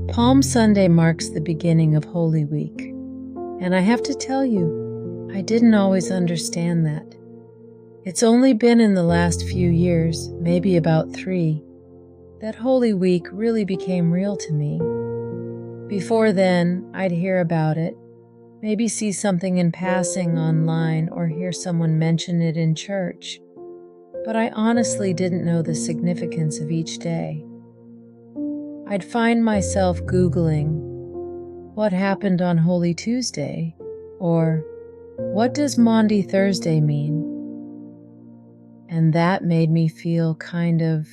Palm Sunday marks the beginning of Holy Week, and I have to tell you, I didn't always understand that. It's only been in the last few years, maybe about 3, that Holy Week really became real to me. Before then, I'd hear about it, maybe see something in passing online or hear someone mention it in church, but I honestly didn't know the significance of each day. I'd find myself Googling, "What happened on Holy Tuesday?" or "What does Maundy Thursday mean?" And that made me feel kind of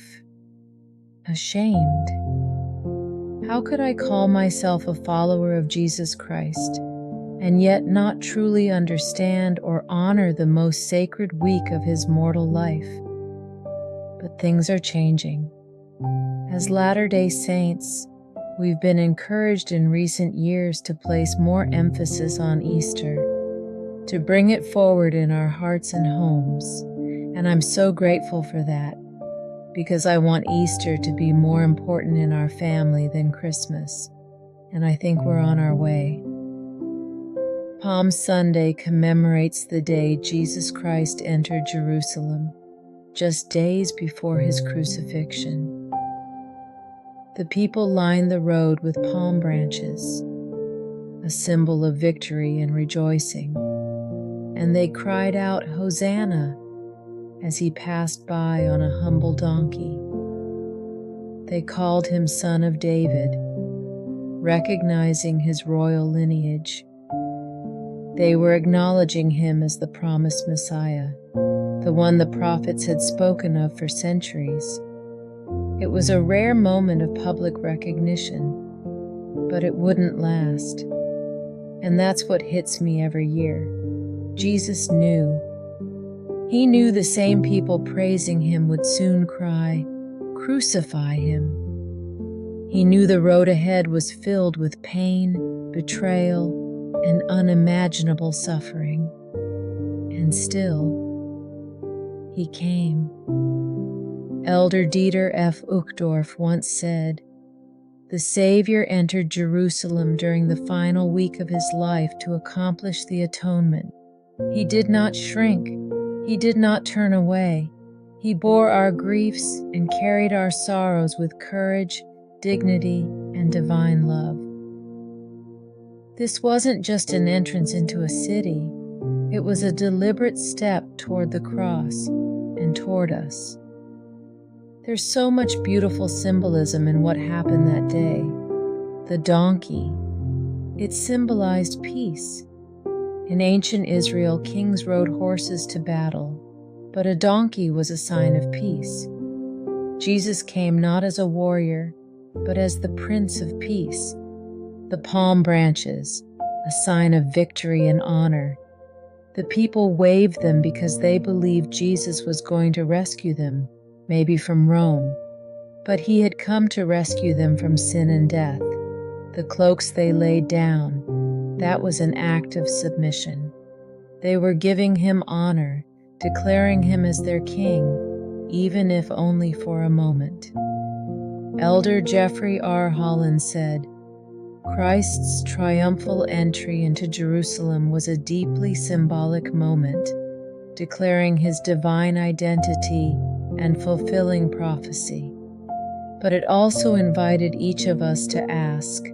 ashamed. How could I call myself a follower of Jesus Christ and yet not truly understand or honor the most sacred week of his mortal life? But things are changing. As Latter-day Saints, we've been encouraged in recent years to place more emphasis on Easter, to bring it forward in our hearts and homes, and I'm so grateful for that, because I want Easter to be more important in our family than Christmas, and I think we're on our way. Palm Sunday commemorates the day Jesus Christ entered Jerusalem, just days before his crucifixion. The people lined the road with palm branches, a symbol of victory and rejoicing, and they cried out, "Hosanna," as he passed by on a humble donkey. They called him Son of David, recognizing his royal lineage. They were acknowledging him as the promised Messiah, the one the prophets had spoken of for centuries. It was a rare moment of public recognition, but it wouldn't last. And that's what hits me every year. Jesus knew. He knew the same people praising him would soon cry, "Crucify him." He knew the road ahead was filled with pain, betrayal, and unimaginable suffering. And still, he came. Elder Dieter F. Uchtdorf once said, "The Savior entered Jerusalem during the final week of his life to accomplish the atonement. He did not shrink. He did not turn away. He bore our griefs and carried our sorrows with courage, dignity, and divine love." This wasn't just an entrance into a city. It was a deliberate step toward the cross and toward us. There's so much beautiful symbolism in what happened that day. The donkey. It symbolized peace. In ancient Israel, kings rode horses to battle, but a donkey was a sign of peace. Jesus came not as a warrior, but as the Prince of Peace. The palm branches, a sign of victory and honor. The people waved them because they believed Jesus was going to rescue them, maybe from Rome, but he had come to rescue them from sin and death. The cloaks they laid down, that was an act of submission. They were giving him honor, declaring him as their king, even if only for a moment. Elder Jeffrey R. Holland said, "Christ's triumphal entry into Jerusalem was a deeply symbolic moment, declaring his divine identity and fulfilling prophecy. But it also invited each of us to ask,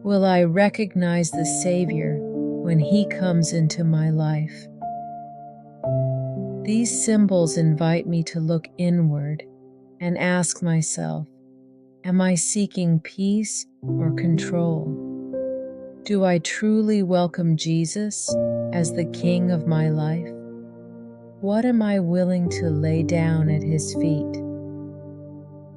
will I recognize the Savior when he comes into my life?" These symbols invite me to look inward and ask myself, am I seeking peace or control? Do I truly welcome Jesus as the King of my life? What am I willing to lay down at his feet?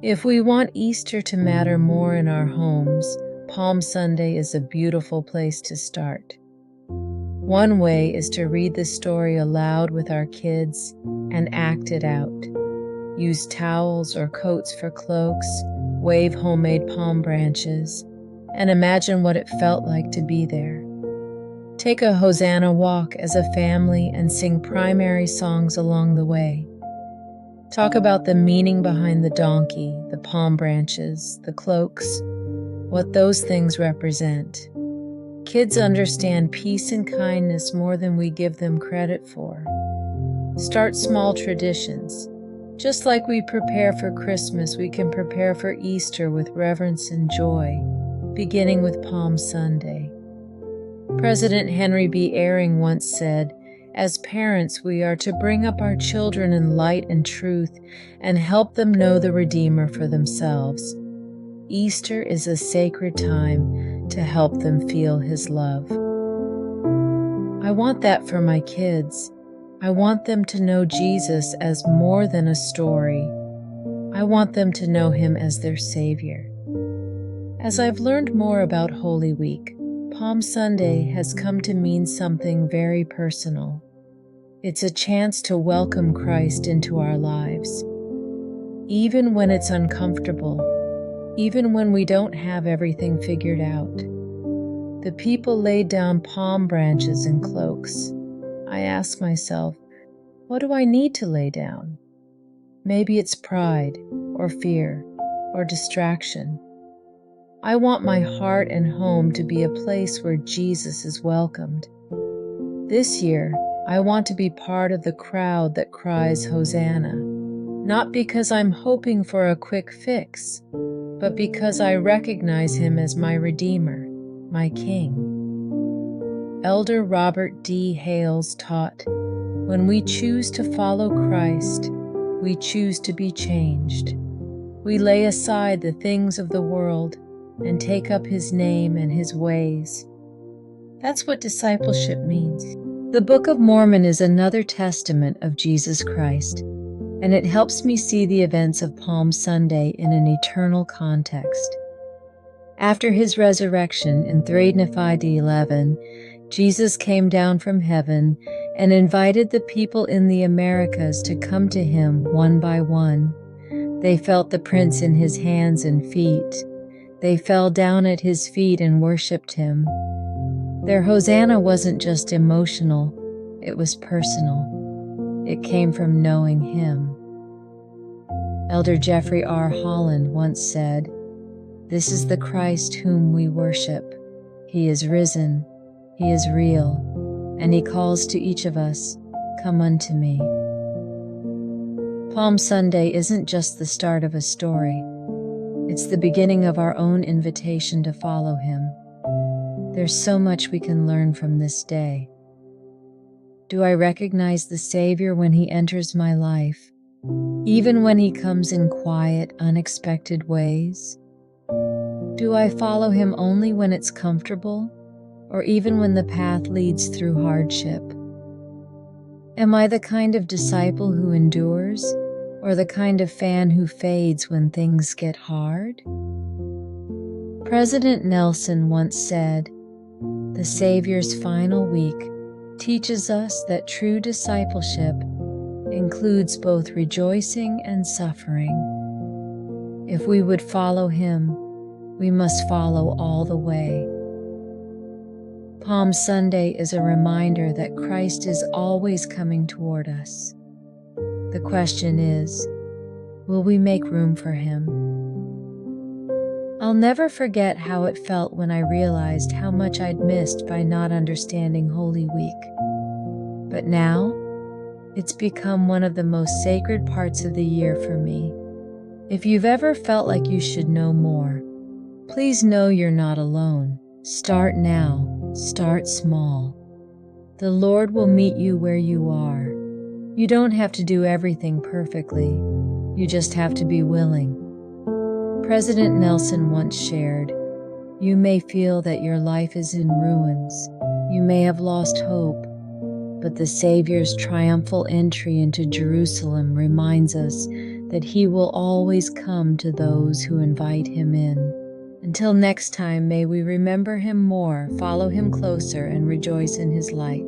If we want Easter to matter more in our homes, Palm Sunday is a beautiful place to start. One way is to read the story aloud with our kids and act it out. Use towels or coats for cloaks, wave homemade palm branches, and imagine what it felt like to be there. Take a Hosanna walk as a family and sing primary songs along the way. Talk about the meaning behind the donkey, the palm branches, the cloaks. what those things represent. Kids understand peace and kindness more than we give them credit for. Start small traditions. Just like we prepare for Christmas, we can prepare for Easter with reverence and joy, beginning with Palm Sunday. President Henry B. Eyring once said, "As parents, we are to bring up our children in light and truth and help them know the Redeemer for themselves." Easter is a sacred time to help them feel His love. I want that for my kids. I want them to know Jesus as more than a story. I want them to know Him as their Savior. As I've learned more about Holy Week, Palm Sunday has come to mean something very personal. It's a chance to welcome Christ into our lives. Even when it's uncomfortable, even when we don't have everything figured out. The people laid down palm branches and cloaks. I ask myself, what do I need to lay down? Maybe it's pride, or fear, or distraction. I want my heart and home to be a place where Jesus is welcomed. This year, I want to be part of the crowd that cries Hosanna, not because I'm hoping for a quick fix, but because I recognize Him as my Redeemer, my King. Elder Robert D. Hales taught, "When we choose to follow Christ, we choose to be changed. We lay aside the things of the world and take up His name and His ways." That's what discipleship means. The Book of Mormon is another testament of Jesus Christ, and it helps me see the events of Palm Sunday in an eternal context. After His resurrection in 311, Jesus came down from heaven and invited the people in the Americas to come to Him one by one. They felt the prints in His hands and feet. They fell down at His feet and worshiped Him. Their Hosanna wasn't just emotional, it was personal. It came from knowing Him. Elder Jeffrey R. Holland once said, "This is the Christ whom we worship. He is risen, He is real, and He calls to each of us, 'Come unto me.'" Palm Sunday isn't just the start of a story. It's the beginning of our own invitation to follow Him. There's so much we can learn from this day. Do I recognize the Savior when He enters my life, even when He comes in quiet, unexpected ways? Do I follow Him only when it's comfortable, or even when the path leads through hardship? Am I the kind of disciple who endures, or the kind of fan who fades when things get hard? President Nelson once said, "The Savior's final week teaches us that true discipleship includes both rejoicing and suffering. If we would follow Him, we must follow all the way." Palm Sunday is a reminder that Christ is always coming toward us. The question is, will we make room for Him? I'll never forget how it felt when I realized how much I'd missed by not understanding Holy Week. But now, it's become one of the most sacred parts of the year for me. If you've ever felt like you should know more, please know you're not alone. Start now. Start small. The Lord will meet you where you are. You don't have to do everything perfectly. You just have to be willing. President Nelson once shared, "You may feel that your life is in ruins. You may have lost hope, but the Savior's triumphal entry into Jerusalem reminds us that He will always come to those who invite Him in." Until next time, may we remember Him more, follow Him closer, and rejoice in His light.